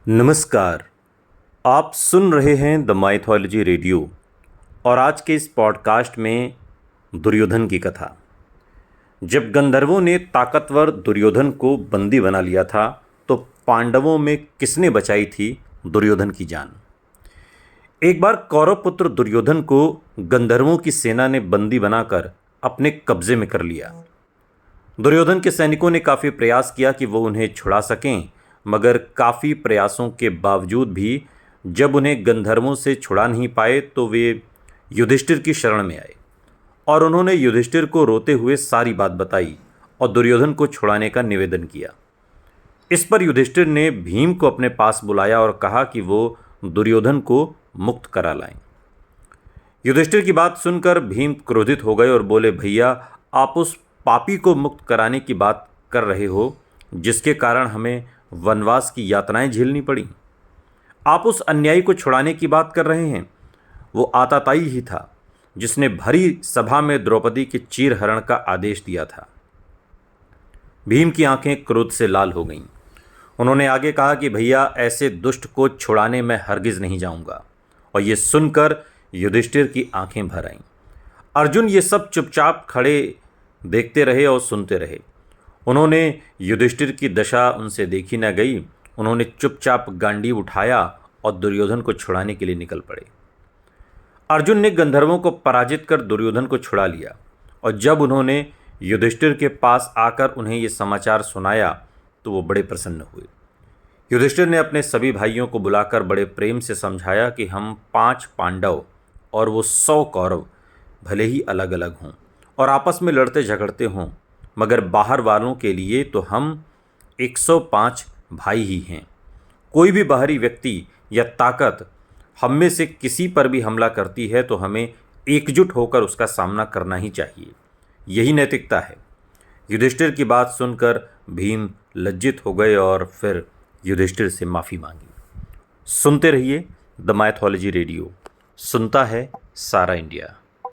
नमस्कार। आप सुन रहे हैं द माइथोलॉजी रेडियो और आज के इस पॉडकास्ट में दुर्योधन की कथा। जब गंधर्वों ने ताकतवर दुर्योधन को बंदी बना लिया था तो पांडवों में किसने बचाई थी दुर्योधन की जान। एक बार कौरव पुत्र दुर्योधन को गंधर्वों की सेना ने बंदी बनाकर अपने कब्जे में कर लिया। दुर्योधन के सैनिकों ने काफ़ी प्रयास किया कि वो उन्हें छुड़ा सकें, मगर काफ़ी प्रयासों के बावजूद भी जब उन्हें गंधर्वों से छुड़ा नहीं पाए तो वे युधिष्ठिर की शरण में आए और उन्होंने युधिष्ठिर को रोते हुए सारी बात बताई और दुर्योधन को छुड़ाने का निवेदन किया। इस पर युधिष्ठिर ने भीम को अपने पास बुलाया और कहा कि वो दुर्योधन को मुक्त करा लाएं। युधिष्ठिर की बात सुनकर भीम क्रोधित हो गए और बोले, भैया, आप उस पापी को मुक्त कराने की बात कर रहे हो जिसके कारण हमें वनवास की यातनाएं झेलनी पड़ी। आप उस अन्यायी को छुड़ाने की बात कर रहे हैं। वो आताताई ही था जिसने भरी सभा में द्रौपदी के चीरहरण का आदेश दिया था। भीम की आंखें क्रोध से लाल हो गईं। उन्होंने आगे कहा कि भैया, ऐसे दुष्ट को छुड़ाने मैं हरगिज नहीं जाऊंगा। और ये सुनकर युधिष्ठिर की आंखें भर आईं। अर्जुन ये सब चुपचाप खड़े देखते रहे और सुनते रहे। उन्होंने युधिष्ठिर की दशा उनसे देखी न गई। उन्होंने चुपचाप गांडीव उठाया और दुर्योधन को छुड़ाने के लिए निकल पड़े। अर्जुन ने गंधर्वों को पराजित कर दुर्योधन को छुड़ा लिया और जब उन्होंने युधिष्ठिर के पास आकर उन्हें ये समाचार सुनाया तो वो बड़े प्रसन्न हुए। युधिष्ठिर ने अपने सभी भाइयों को बुलाकर बड़े प्रेम से समझाया कि हम 5 पांडव और वो 100 कौरव भले ही अलग अलग हों और आपस में लड़ते झगड़ते हों, मगर बाहर वालों के लिए तो हम 105 भाई ही हैं। कोई भी बाहरी व्यक्ति या ताकत हम में से किसी पर भी हमला करती है तो हमें एकजुट होकर उसका सामना करना ही चाहिए। यही नैतिकता है। युधिष्ठिर की बात सुनकर भीम लज्जित हो गए और फिर युधिष्ठिर से माफ़ी मांगी। सुनते रहिए द माइथोलॉजी रेडियो। सुनता है सारा इंडिया।